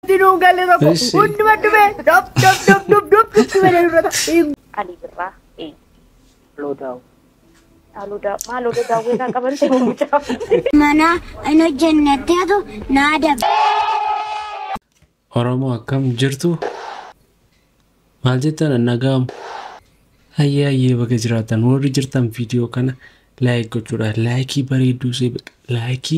Dinu galle tokko hunduma dhume dop Ali birraa loodaawu. Maaloo daawwitaan qaban ta'e mucaa. Mana ana jannatatu naada. Oromoo akkam jirtu? Maal jettan nagaam? Hayyee bakka jiraatan warri jirtan viidiyoo kana like gochuudha. Like bareedduu see like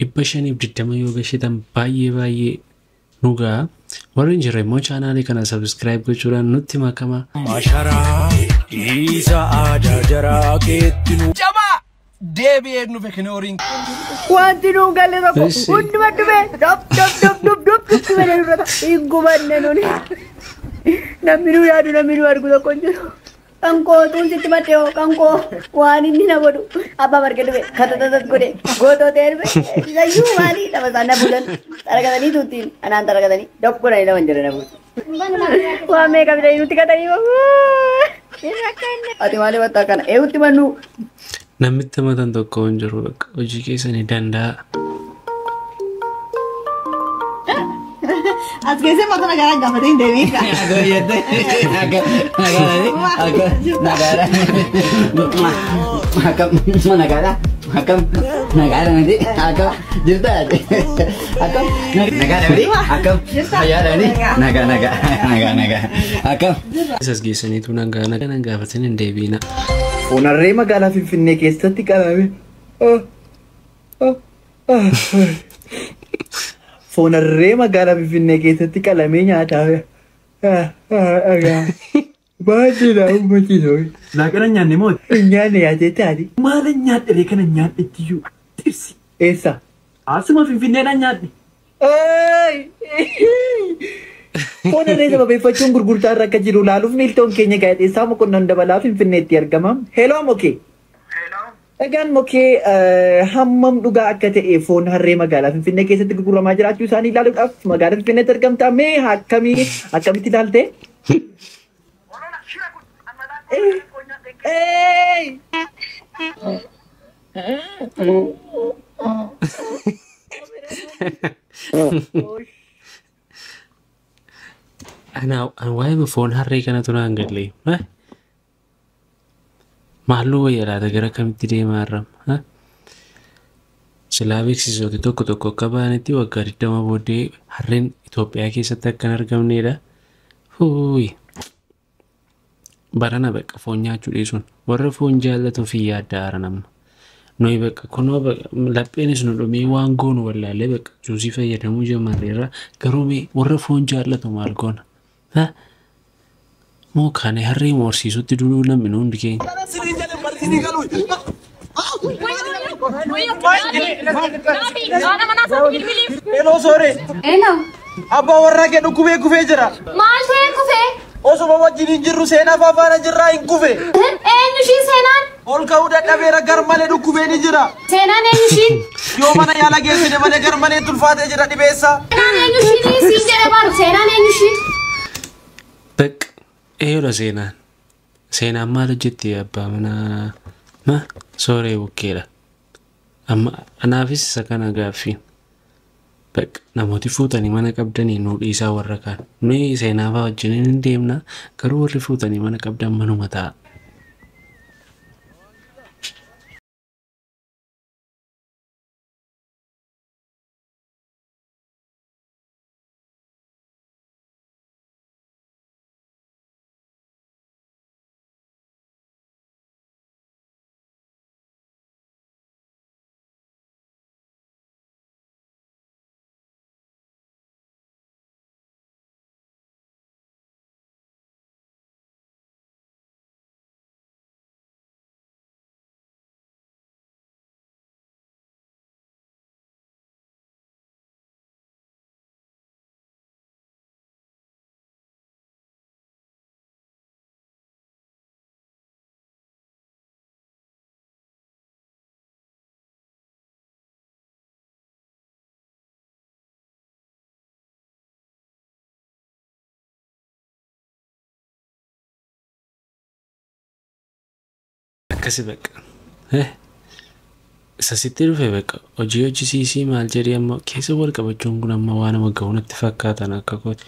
520 yoo gashitan baay'ee nugaa. Warri jirre immoo chaanaalii kana subscribe gochuudhaan nutti makama. Masharaa isa aadaa jaraa keettinu jabaa deebi'ee nu fekinoorin wanti nu galle tokko hunduma dhume dop gubanne nuni namni nu yaadu namni nu argu tokko jiru kankoo tuun sitti maddee kankoo waan inni na godhu abbaa marge dhume katatatat godhe gootoo ta'e dhume isayyuu maali lama isaan na bulan xaragatanii tuuttiin anaan xaragatanii dop godhanii laman jira na bulan waan meeqa bitanii nutti gatanii ati maali battaa kana eewutti mannu namitti matan tokko hin jiru hojii keessanii danda'a. As keessee mata nagaraa gaafatee hin deebiin Isas geessaniitu nagaa gaafatanii hin deebiina. Onarree magaalaa Finfinnee keessatti qalame. Onarree magaalaa Finfinnee keessatti qalamee nyaataaf. Baay'eedha uummachiisoo. Laaqana nyaanne moo? Nyaanne yaatee taati. Maala nyaadhe kana nyaadhettiyyuu tirsi. Eessa? Asuma Finfinneedhaan nyaadhe. Onarree sababeeffachuun gurgurtaa irra akka jiru laaluuf miiltoon keenya gaazexeessaa Mokonnon Dabalaa Finfinneetti argama. Hello Mokee. Dhagaan Mokee hammam dhugaa akka ta'e foon harree magaalaa Finfinnee keessatti gurguramaa jiraachuu isaanii ilaaluudhaaf magaalaa Finfinneetti argamta. Mee akkamitti ilaalte? Waa'ee foon harree kanatu naan galle. Maalluu wayyaadhaa gara kamitti deemaa jirra? Silaa beeksisooti tokko akka ba'anitti waggaa 20 booddee harreen Itoophiyaa keessatti akka hin argamnedha. Barana bakka foon nyaachuu dhiisuun warra foon jaallatuuf hin yaadda haara namna. Noi bakka kunoo lapheenis nu dhumee waan goonu wallaallee bakka juusii fayyadamuu jammarreerra garuu warra foon jaallatu maal goona? Moo kaane harree morsiisutti duduu namni hundi keenya. Hello sorry. Hello. Abbaa warraa kee dhukkubee kufee jira. Maal ta'e kufee? Osuma wajjin hin jirru seenaa faafaana jirraa hin kufe. Eenyu ishii seenaan? Ol ka'uu dadhabeera garmalee dhukkubee ni jira. Seenaan eenyu ishiin? Yoo mana yaala geessine malee garmalee tulfaatee jira dhibeessa. Seenaan eenyu ishiin siin jedhe baaru seenaan eenyu ishiin? Bakka eeyyoodha seenaan. Seenaan maal hojjetti abbaa mana sooree bukkeedha. Amma anaafis isa kana gaaffiin. Bakka namooti fuutanii mana qabdanii nuu dhiisaa warra kaan. Nuyi seenaa fa'aa wajjin hin deemna garuu warri fuutanii mana qabdan manuma ta'a. Akkasi bakka. Sasitti dhufe beeka hojii hojjisiisii maal jedhee amma keessa wal qabachuun kun amma waan nama ga'u natti fakkaatan akka kooti.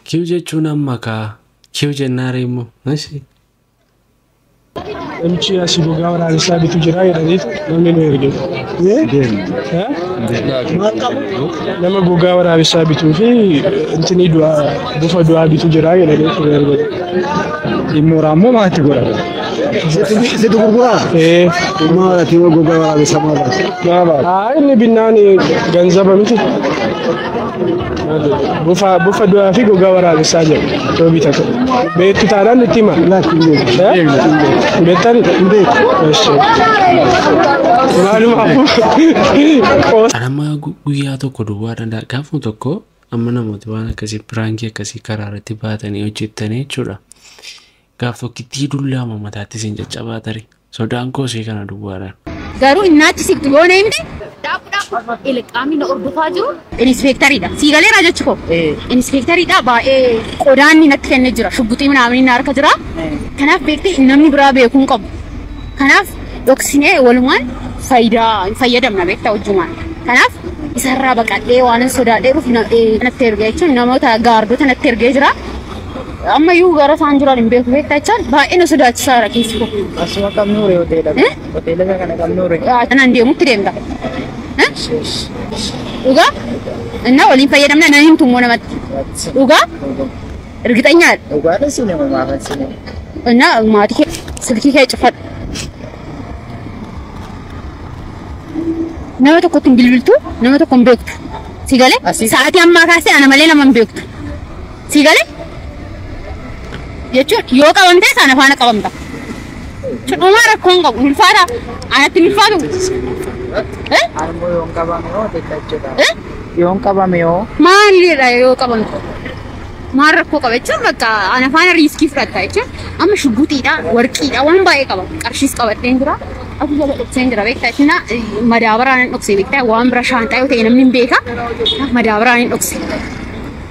Kiu jechuun amma kaa kiu jennaare immoo nasi. Namichi asii gogaa waraabessaa bitu jira jedhaniif namni nu erge. Nama gogaa waraabessaa bituu fi intini bufa du'aa bitu jira jedhaniif nu erge. Dhimmoora ammoo maatti godhama. Situ gurguraa? Dhimmoora tiima gogaa waraabessaa maal inni binnaan ganzaba miti. Bufa du'aa fi gogaa waraabessaa jedhu yoo bitatu. Beektu taanaan itti hima. Beektan? Anamma guyyaa tokko duwwaa danda'a. Gaafuma tokko amma namooti waan akkasii piraankii akkasii karaa irratti baatanii hojjettanii jechuudha. Gaaf tokkittii dullaa mataatti isin caccabaa tarii. Sodaan koosii kana duwwaadhaan. Garuu innaatti siqtu yoo neemte ilqaamni na ordufaa jiru inspektariidha. Siigaleera jechuudha. Inspektariidha baay'ee qodaanni natti kennee jira. Shubbuxii minaaminii na harka jira. Kanaaf beektee namni biraa beekuun qabu. Kanaaf dhoksinee walumaan fayyadamna beektaa wajjumaan. Kanaaf isarraa baqadhee waan sodaadhee dhufu natti ergee jechuun namoota gaardota natti ergee jira. Amma iyyuu gara isaan jiran hin beeku beektaa jechaan baay'ee na sodaachisaadha keessi koo. Asuma qabnuure hoteela. Hoteela kana qabnuure. Anaan deemutti deemta. Dhugaa? Innaa waliin fayyadamna nan himtu immoo namatti. Dhugaa? Ergixanyaadha. Dhugaadha si nama maafan si nama. Innaa maatii kee silkii kee cufadhu. Nama tokkotti hin bilbiltu, nama tokko hin beektu. Si galee? Sa'aatii ammaa kaasee ana malee nama hin beektu. Si galee? Jechuun yoo qabamte sana faana qabamta. Dhumaa rakkoon qabu ulfaata anatti ulfaatu. Ammoo yoon qabame yoo jechuudha. Yoon qabame yoo. Maalidha yoo qabamte? Maal rakkoo qaba jechuun bakka ana faana riiskii fudhatta jechuun amma shugguxiidha warqiidha waan baay'ee qaba qarshiis qabadheen jira. Aku jala dhokseen jira beektaa jechuun madaabaraan hin dhoksee beektaa waan bira shaanxaa yoo ta'e namni hin beeka madaabaraan hin dhoksee.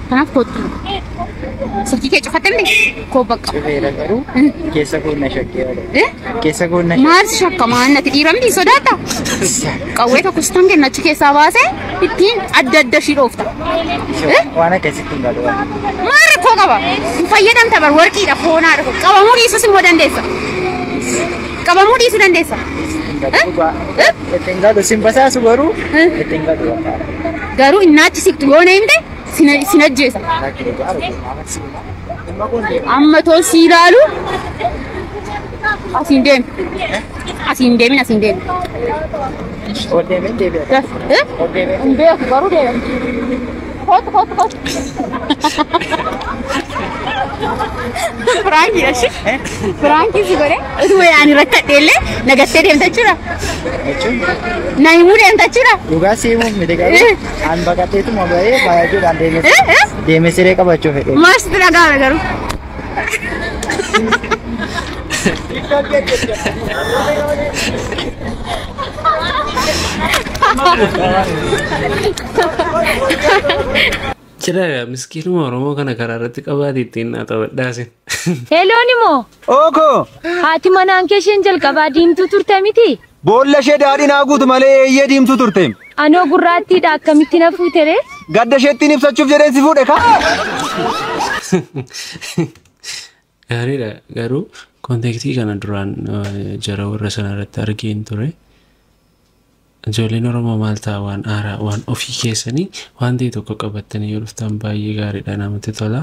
Kanaaf kootu. Silkii kee cufatte miti koo bakka. Cufeera garuu keessa koo na shakkee oole. Keessa koo na shakkee. Maal shakka maannati dhiiramni sodaata. Qawwee tokko sitan kennachi keessaa baasee ittiin adda adda shii dhoofta. Waan akkasitti hin galu. Maal rakkoo qaba? Hin fayyadamta bar warqiidha foonaadha. Qabamuu dhiisus immoo dandeessa. Qabamuu dhiisuu dandeessa. Ittiin galu sin basaasu garuu ittiin galu. Garuu innaatti siqtu yoo neemte sin ajjeesa. Amma toon si ilaalu asiin deemi. Asiin deemin asiin deemi. Ol deemin deebi'a. Hin beeku garuu deemi. Kootu. Firaankiidha shi. Firaankii si godhe. Utuma yaani rakkadheellee nagattee deemta jechuudha. Na himuu deemta jechuudha. Dhugaa si himuuf miti garuu an baqatteetuma bahee baay'achuudhaan deemee siree qabachuu fedhe. Maasitti dhagaadha garuu. Jira miskiinuma Oromoo kana karaa irratti qabaate ittiin haa taphadhaasin. Heeloon immoo. Ookoo. Haati manaan kee isheen jalqabaa diimtuu turte miti? Boolla ishee daadhiin naa guutu malee eeyyee diimtuu turte. Anoo gurraattiidha akkamitti na fuutere? Gadda isheettiin ibsachuuf jedheen si fuudhe kaa. Gaariidha garuu kontekstii kana duraan jara warra sana irratti argeen ture. Ijoolleen Oromoo maal ta'a waan aaraa waan ofii keessanii waan ta'e tokko qabatanii yoo dhuftan baay'ee gaariidha namatti tola.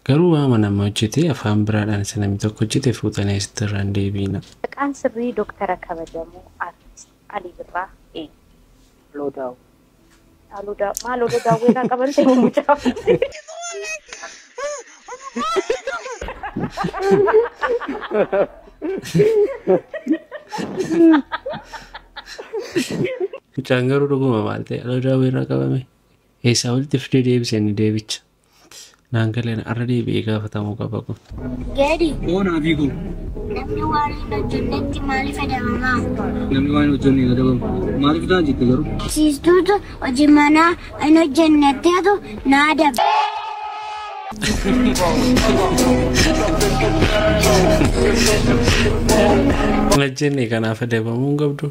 Garuu waama nama hojjete afaan biraadhaan isa namni tokko hojjete fuutanii asitti irraan deebiina. Maqaan sirrii Dooktara kabajamoo Artiist Alii Birraa Loodaa'u. Maal Loodaa'u irraa qaban ta'e mucaa. Mucaan garuu dhuguma maal ta'e Loodaa'u irraa qabame eessaa walitti fidee deebisanii deebicha. Naangaleen arra deebi'ee gaafatamuu qaba kun. Gadi. Oonaa fi kun. Namni waan hin hojjennetti maaliif adabamaa? Namni waan hin hojjenne adabamu. Maaliif ta'a jette garuu? Barsiistuutu hojii manaa hin hojjennetti atu na adaba. Ngajenne kanaaf deebamuun qabdu.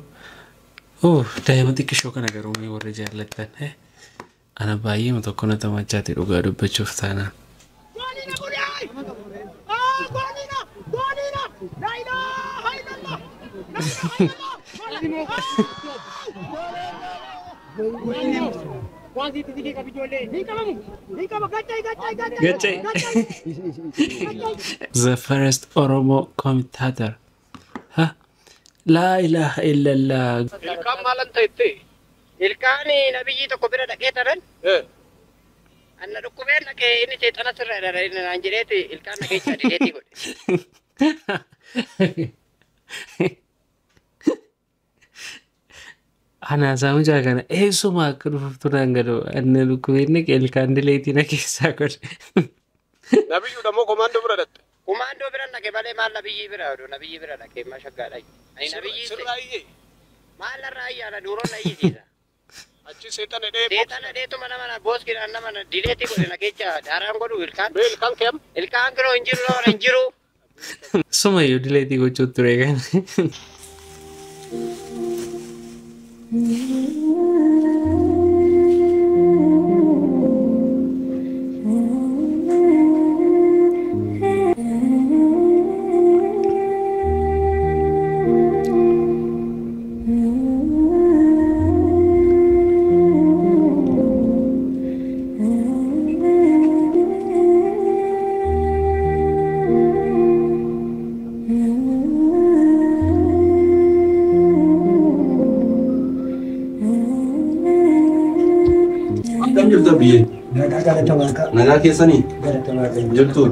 Daa'ima xiqqishoo kana garuu mee warri jaallattan ana baay'ee tokko na tamachaati dhugaa dubbachuuf taanaan. The first Oromo commentator. La ilaha illallah. Ilkaan maalan ta'etti? Ilkaan nabiyyi tokko bira dhaqee taran. Anna dhukkubeen dhaqee inni seexana sirra naan jedheeti ilkaan dhageechaa dideetii godhe. Ana mucaa kana eessuma akka dhuftu naan gadoo anna dhukkubeen dhaqee ilkaan dileetii na keessaa godhe. Nabiyyuu dammoo komaandoo bira dhatte. Komaandoo bira dhaqe malee maal nabiyyi bira oduu nabiyyi bira dhaqee maa shaggaadha. Ani nabiyyi sirraa iyyee. Maal narraa iyyaana duuroon na iyyisiisa. Achi seexana dhee. Seexana dheetu mana booskiidhaan nama dileetii godhe na keessa daaraan godhu ilkaan. Ilkaan keem? Ilkaan kiroo hin jiru nama hin jiru. Sumayyuu dileetii gochuutu ture kan. Nagaa keessanii jirtu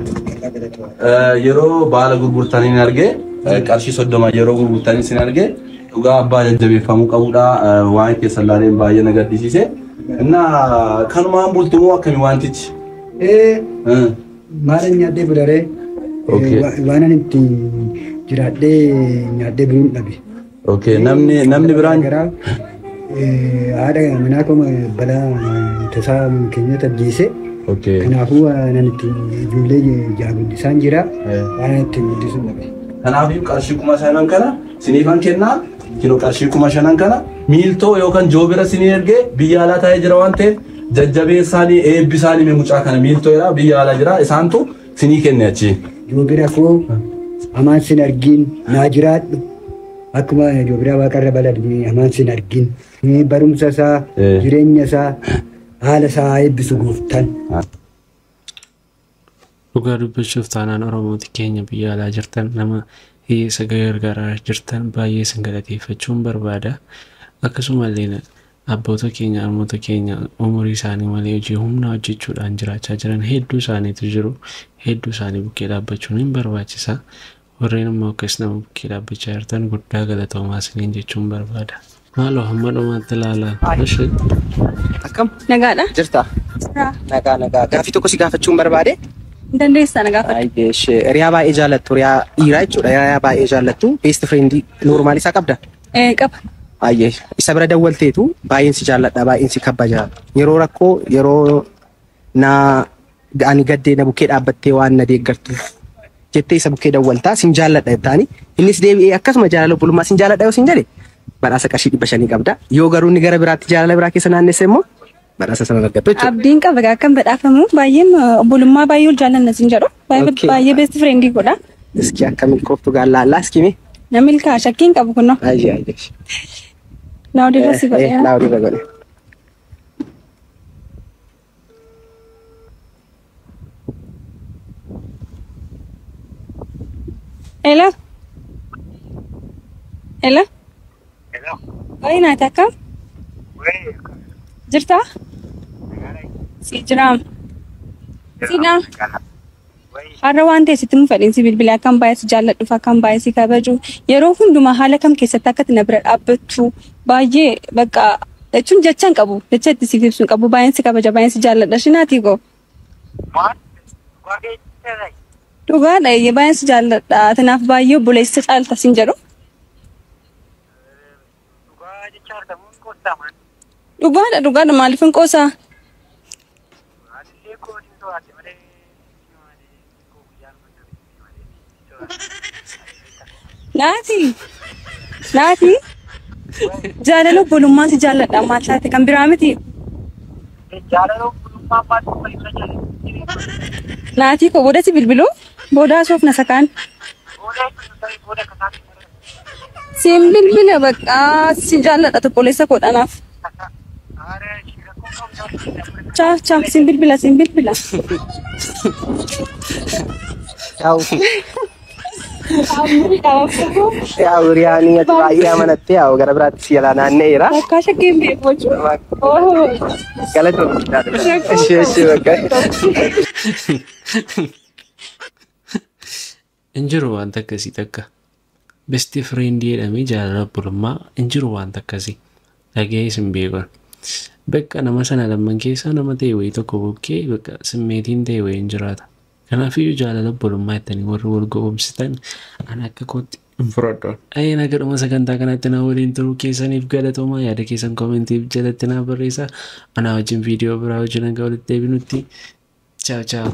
yeroo baala gurgurtanii arge qarshii 30 yeroo gurgurtanii sin arge dhugaa abbaa jajjabeeffamuu qabudha waan keessa laaleen baay'ee na gaddisiise እና kanumaan bultumoo akkami wantichi maal nyaadhee budare waan ani itti jiraadhee nyaadhee biruun dhabe namni biraan haadha manaa koo balaa tasaa keenya tajjeese kanaafuu waan itti ijoollee jaaguddisaan jira waan itti guddisuun dhabe. Kanaafuu qarshii 5,000 kana siniifan kennaa kilo qarshii 5,000 kana miiltoo yookaan joobira sinii ergee biyya alaa taa'ee jira waan ta'eef jajjabeessaanii eebbisaanii mucaa kana miiltoo jedhaa biyya alaa jira isaantu sinii kenne achi. Joobira koo amaan sin argin naa jiraadhu. Akkuma joobira waaqarra baladni amaan sin argin barumsa isaa jireenya isaa haala isaa eebbisu gooftaan. Dhugaa dubbachuuf taanaan Oromooti keenya biyya alaa jirtan nama hiyyeessa gargaaraa jirtan baay'ee isin galateeffachuun barbaada. Akkasumallee abboota keenya harmoota keenya umurii isaanii malee hojii humnaa hojjechuudhaan jiraachaa jiran hedduu isaaniitu jiru. Hedduu isaanii bukkee dhaabbachuun hin barbaachisa. Warreen immoo akkas nama bukkee dhaabbachaa jirtan guddaa galatoomaa isiniin jechuun barbaada. Maaloo hamma dhumaatti ilaalaa. Akkam? Nagaadha. Jirta? Nagaa. Gaaffii tokko si gaafachuun barbaade? Dandeessaa na gaafadhu. Riyaa baay'ee jaallattu, riyaa dhiiraa jechuudha. Riyaa baay'ee jaallattu. Beest friendii noormaal isaa qabda? Qaba. Isa bira dawwalteetu baay'een si jaalladha, baay'een si kabaja. Yeroo rakkoo, yeroo ani gaddee na bukkee dhaabbattee waan na deeggartuuf jettee isa bukkee dawwaltaa sin jaalladha jettaani. Innis deebi'ee akkasuma jaalala obbulummaa sin jaalladha yoo sin jedhe badhaasa qarshii 500 qabda. Yoo garuu inni gara biraatti jaalala biraa keessa naannesse immoo badhaasa sana argattu jechuudha. Abdiin qaba akkam badhaafamu baay'een obbulummaa baay'ee ol jaallanna sin jedhu baay'ee best friendii godha. Iski akkamiin kooftu gaallaa iskimi? Namni ilkaa shakkiin qabu kunoo. Naa odirra si godhe. Naa odirra godhe. Hello. Oi naati akkam? Jirta? Si jiraam. Sidhaan. Har'a waan ta'e sitti mufadhiin si bilbilee akkam baay'ee si jaalladhuuf akkam baay'ee si kabaju yeroo hundumaa haala kam keessatti akka itti na bira dhaabbattu baay'ee bakka jechuun jechaan qabu jecha itti siif ibsuun qabu baay'een si kabaja baay'een si jaalladha shinaatii koo. Dhugaadha baay'een si jaalladha tanaaf baay'ee obboleessa caalta sin jedhu. Dhugaadha maaliif hin qoosaa? Naati. Jaalala obbolummaa si jaalladha maal taate kan biraa miti. Jaalala obbolummaa maal Naati ko booda si bilbiluu booda soof na sakaan. Siin bilbila bakka si jaalladha tokkolessa koodhanaaf. Ciao, siin bilbila. Ciao. Ciao, Riani, ati baay'ee amanattee yaa gara biraatti si yaalaa naanna'eera. Akka shakkeen beekochu. Galatoomii. Ishee bakka. Injiru waan akkasii takka. Besti friendii jedhamee jaalala obbolummaa injiru waan akkasii. Dhagee isin beekon. Bakka nama sana lamman keessaa nama ta'e wayii tokko bukkee bakka simmeetiin ta'e wayii hin jiraata. Kanaafiyyuu jaalala obbolummaa jettanii warri wal ga'oomsitan ana akka kootti hin fudhadhoon. Ayyeen agadhuma sagantaa kanatti na waliin turuu keessaniif galatoomaa yaada keessan koomentiif jalatti naa barreessaa. Anaa wajjin viidiyoo biraa wajjin hanga walitti deebinutti. Ciao ciao.